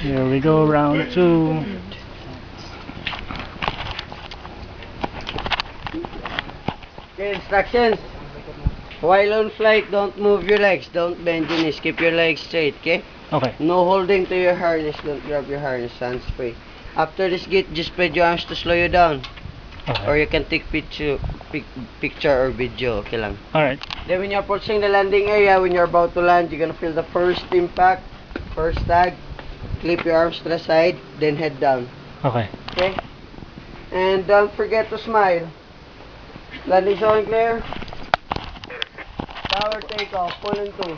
Here we go, round 2. Okay, instructions. While on flight, don't move your legs. Don't bend your knees. Keep your legs straight, okay? Okay. No holding to your harness. Don't grab your harness. Hands free. After this gate, just spread your arms to slow you down. Okay. Or you can take picture or video. Okay lang. Alright. Then when you're approaching the landing area, when you're about to land, you're gonna feel the first impact, first tag. Clip your arms to the side, then head down. Okay. Okay? And don't forget to smile. Landing zone clear. Tower takeoff, pull in 2.